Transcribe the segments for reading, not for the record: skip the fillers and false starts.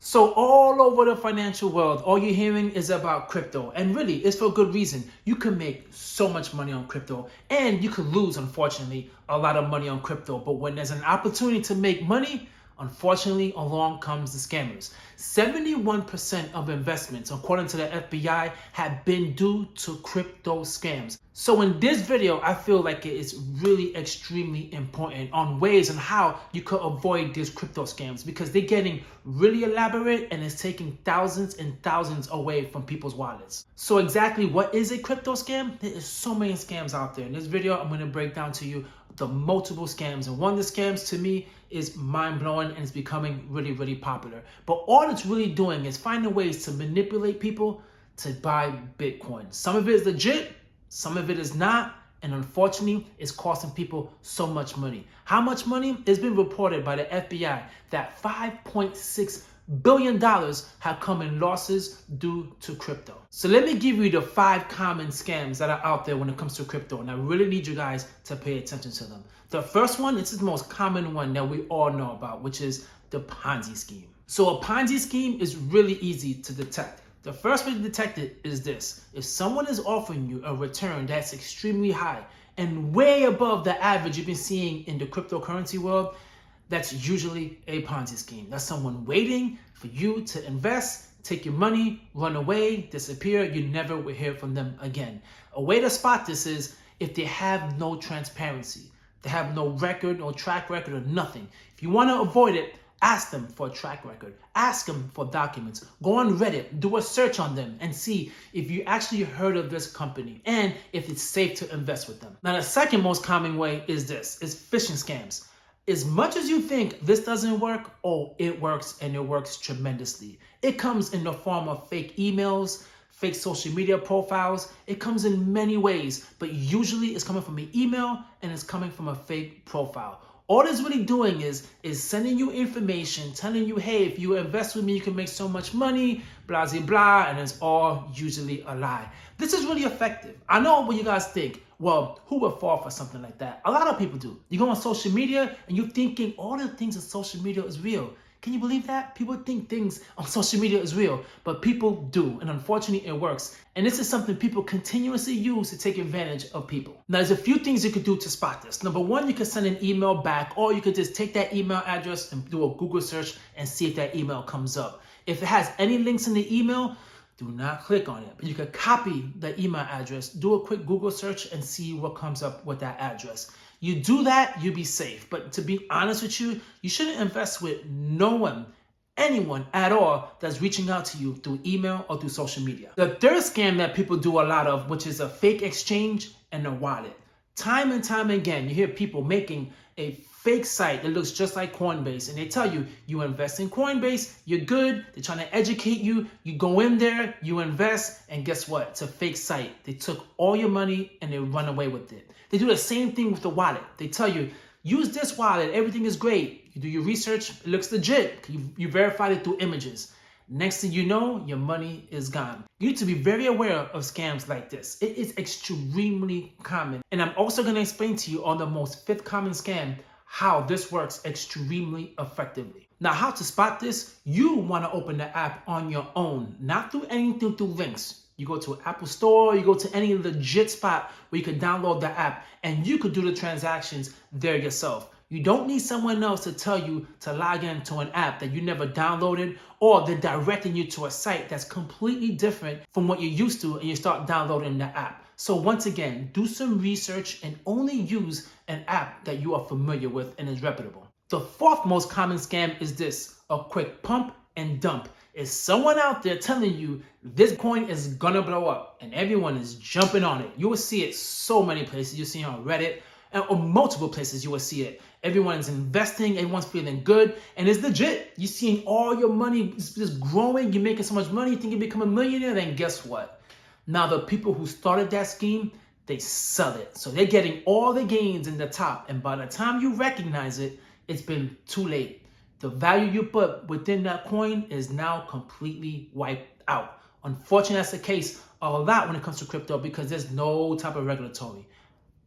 So all over the financial world, all you're hearing is about crypto. And really, it's for good reason. You can make so much money on crypto and you could lose, unfortunately, a lot of money on crypto. But when there's an opportunity to make money, unfortunately, along comes the scammers. 71% of investments, according to the FBI, have been due to crypto scams. So in this video, I feel like it is really extremely important on ways on how you could avoid these crypto scams, because they're getting really elaborate and it's taking thousands and thousands away from people's wallets. So exactly what is a crypto scam? There is so many scams out there. In this video, I'm going to break down to you the multiple scams, and one of the scams to me is mind-blowing and it's becoming really, really popular. But all it's really doing is finding ways to manipulate people to buy Bitcoin. Some of it is legit, some of it is not, and unfortunately, it's costing people so much money. How much money? It's been reported by the FBI that $5.6 billion have come in losses due to crypto. So let me give you the 5 common scams that are out there when it comes to crypto, and I really need you guys to pay attention to them. The first one, this is the most common one that we all know about, which is the Ponzi scheme. So a Ponzi scheme is really easy to detect. The first way to detect it is this: if someone is offering you a return that's extremely high and way above the average you've been seeing in the cryptocurrency world, that's usually a Ponzi scheme. That's someone waiting for you to invest, take your money, run away, disappear. You never will hear from them again. A way to spot this is if they have no transparency. They have no record, no track record, or nothing. If you want to avoid it, ask them for a track record. Ask them for documents. Go on Reddit, do a search on them, and see if you actually heard of this company and if it's safe to invest with them. Now, the second most common way is phishing scams. As much as you think this doesn't work, oh, it works, and it works tremendously. It comes in the form of fake emails, fake social media profiles. It comes in many ways, but usually it's coming from an email and it's coming from a fake profile. All it's really doing is sending you information, telling you, hey, if you invest with me, you can make so much money, blah, blah, blah, and it's all usually a lie. This is really effective. I know what you guys think. Well, who would fall for something like that? A lot of people do. You go on social media and you're thinking all the things on social media is real. Can you believe that? People think things on social media is real, but people do, and unfortunately it works. And this is something people continuously use to take advantage of people. Now, there's a few things you could do to spot this. Number one, you could send an email back, or you could just take that email address and do a Google search and see if that email comes up. If it has any links in the email, do not click on it. But you could copy the email address, do a quick Google search, and see what comes up with that address. You do that, you'll be safe. But to be honest with you, you shouldn't invest with no one, anyone at all that's reaching out to you through email or through social media. The third scam that people do a lot of, which is a fake exchange and a wallet. Time and time again, you hear people making a fake site that looks just like Coinbase, and they tell you, you invest in Coinbase, you're good. They're trying to educate you. You go in there, you invest, and guess what? It's a fake site. They took all your money and they run away with it. They do the same thing with the wallet. They tell you, use this wallet, everything is great. You do your research, it looks legit. You verified it through images. Next thing you know, your money is gone. You need to be very aware of scams like this. It is extremely common. And I'm also going to explain to you on the most fifth common scam how this works extremely effectively. Now, how to spot this? You want to open the app on your own, not through anything through links. You go to an Apple Store, you go to any legit spot where you can download the app and you could do the transactions there yourself. You don't need someone else to tell you to log into an app that you never downloaded, or they're directing you to a site that's completely different from what you're used to and you start downloading the app. So once again, do some research and only use an app that you are familiar with and is reputable. The fourth most common scam is this: a quick pump and dump. Is someone out there telling you this coin is gonna blow up and everyone is jumping on it. You will see it so many places. You see it on Reddit or multiple places. You will see it. Everyone's investing, everyone's feeling good, and it's legit. You're seeing all your money just growing. You're making so much money. You think you become a millionaire. Then guess what? Now the people who started that scheme, they sell it. So they're getting all the gains in the top, and by the time you recognize it, it's been too late. The value you put within that coin is now completely wiped out. Unfortunately, that's the case a lot when it comes to crypto, because there's no type of regulatory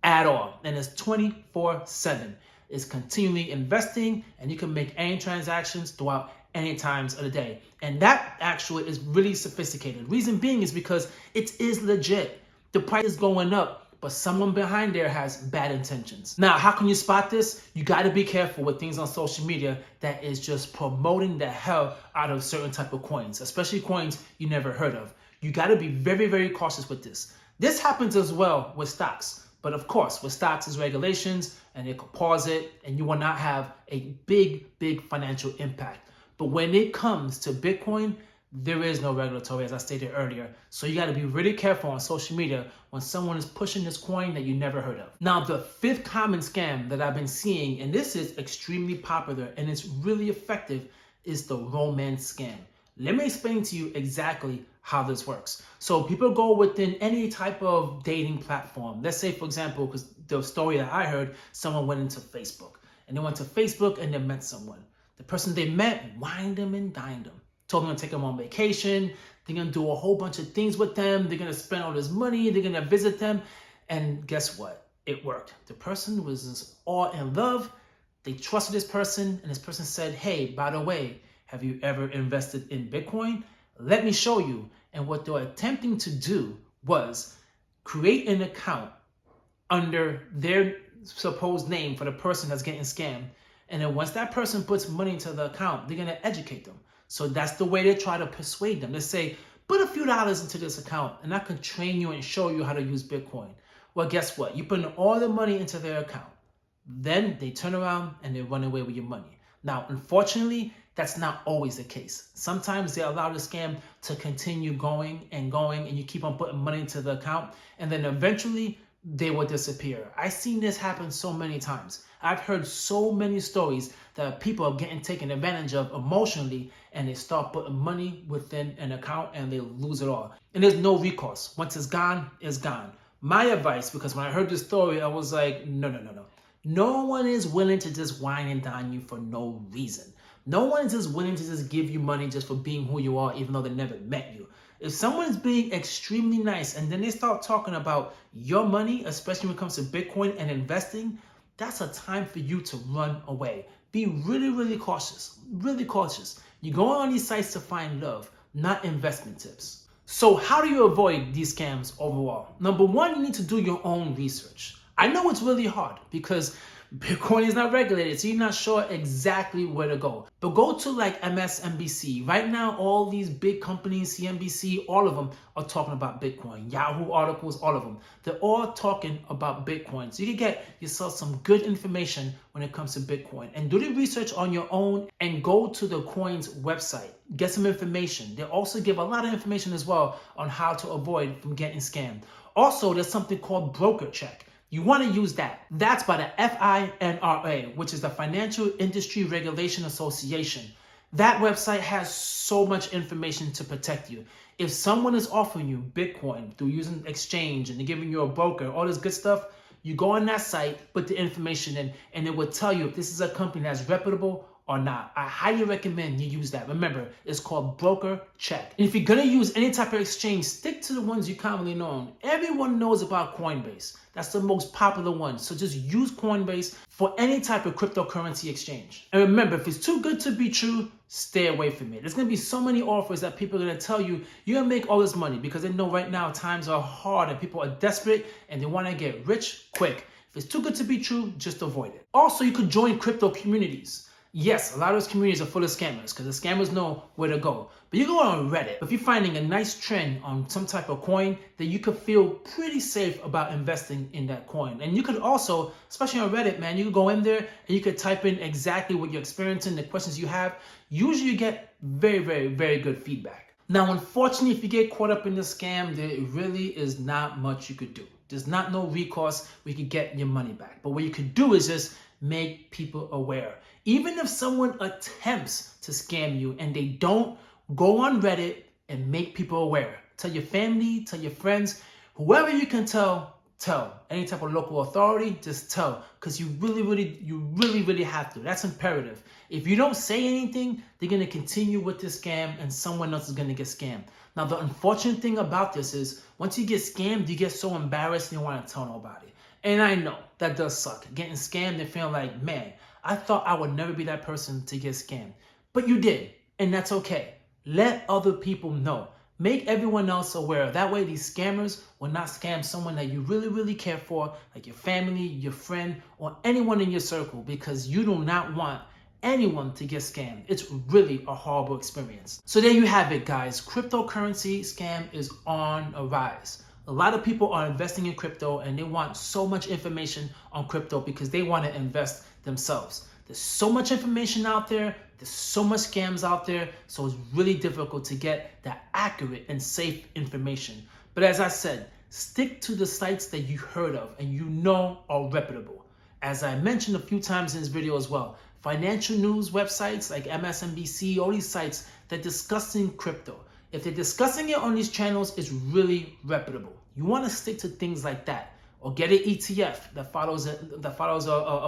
at all. And it's 24/7. It's continually investing, and you can make any transactions throughout any times of the day. And that actually is really sophisticated. Reason being is because it is legit. The price is going up, but someone behind there has bad intentions. Now, how can you spot this? You got to be careful with things on social media that is just promoting the hell out of certain type of coins, especially coins you never heard of. You got to be very, very cautious with this. This happens as well with stocks. But of course, with stocks is regulations, and it could pause it, and you will not have a big financial impact. But when it comes to Bitcoin, there is no regulatory, as I stated earlier. So you got to be really careful on social media when someone is pushing this coin that you never heard of. Now, the fifth common scam that I've been seeing, and this is extremely popular and it's really effective, is the romance scam. Let me explain to you exactly how this works. So people go within any type of dating platform. Let's say, for example, because the story that I heard, someone went into Facebook, and they went to Facebook and they met someone. The person they met wined them and dined them. Told them to take them on vacation. They're going to do a whole bunch of things with them. They're going to spend all this money. They're going to visit them. And guess what? It worked. The person was just all in love. They trusted this person. And this person said, hey, by the way, have you ever invested in Bitcoin? Let me show you. And what they were attempting to do was create an account under their supposed name for the person that's getting scammed. And then once that person puts money into the account, they're going to educate them. So that's the way they try to persuade them. They say, put a few dollars into this account and I can train you and show you how to use Bitcoin. Well, guess what? You put in all the money into their account. Then they turn around and they run away with your money. Now, unfortunately, that's not always the case. Sometimes they allow the scam to continue going, and you keep on putting money into the account, and then eventually they will disappear. I've seen this happen so many times. I've heard so many stories that people are getting taken advantage of emotionally, and they start putting money within an account and they lose it all. And there's no recourse. Once it's gone, it's gone. My advice, because when I heard this story, I was like, no. No one is willing to just wine and dine you for no reason. No one is just willing to just give you money just for being who you are, even though they never met you. If someone is being extremely nice and then they start talking about your money, especially when it comes to Bitcoin and investing, that's a time for you to run away. Be really cautious, really cautious. You go on these sites to find love, not investment tips. So how do you avoid these scams overall? Number one, you need to do your own research. I know it's really hard because Bitcoin is not regulated, so you're not sure exactly where to go. But go to like MSNBC. Right now, all these big companies, CNBC, all of them are talking about Bitcoin. Yahoo articles, all of them. They're all talking about Bitcoin. So you can get yourself some good information when it comes to Bitcoin. And do the research on your own and go to the coin's website. Get some information. They also give a lot of information as well on how to avoid from getting scammed. Also, there's something called broker check. You want to use that. That's by the FINRA, which is the Financial Industry Regulation Association. That website has so much information to protect you. If someone is offering you Bitcoin through using exchange and they're giving you a broker, all this good stuff, you go on that site, put the information in, and it will tell you if this is a company that's reputable or not. I highly recommend you use that. Remember, it's called broker check. And if you're gonna use any type of exchange, stick to the ones you commonly know. Everyone knows about Coinbase. That's the most popular one. So just use Coinbase for any type of cryptocurrency exchange. And remember, if it's too good to be true, stay away from it. There's gonna be so many offers that people are gonna tell you, you're gonna make all this money because they know right now times are hard and people are desperate and they wanna get rich quick. If it's too good to be true, just avoid it. Also, you could join crypto communities. Yes, a lot of those communities are full of scammers because the scammers know where to go. But you go on Reddit. If you're finding a nice trend on some type of coin, then you could feel pretty safe about investing in that coin. And you could also, especially on Reddit, man, you could go in there and you could type in exactly what you're experiencing, the questions you have. Usually you get very good feedback. Now, unfortunately, if you get caught up in the scam, there really is not much you could do. There's not no recourse where you could get your money back. But what you could do is just make people aware. Even if someone attempts to scam you and they don't, go on Reddit and make people aware. Tell your family, tell your friends, whoever you can tell. Any type of local authority, just tell. Because you really have to. That's imperative. If you don't say anything, they're going to continue with this scam and someone else is going to get scammed. Now, the unfortunate thing about this is once you get scammed, you get so embarrassed and you want to tell nobody. And I know that does suck. Getting scammed and feeling like, man, I thought I would never be that person to get scammed. But you did. And that's okay. Let other people know. Make everyone else aware. That way these scammers will not scam someone that you really, really care for, like your family, your friend, or anyone in your circle, because you do not want anyone to get scammed. It's really a horrible experience. So there you have it, guys. Cryptocurrency scam is on a rise. A lot of people are investing in crypto and they want so much information on crypto because they want to invest themselves. There's so much information out there. There's so much scams out there. So it's really difficult to get the accurate and safe information. But as I said, stick to the sites that you heard of and you know are reputable. As I mentioned a few times in this video as well, financial news websites like MSNBC, all these sites that are discussing crypto. If they're discussing it on these channels, it's really reputable. You want to stick to things like that, or get an ETF that follows a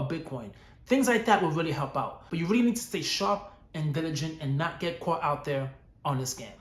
Bitcoin. Things like that will really help out. But you really need to stay sharp and diligent and not get caught out there on a scam.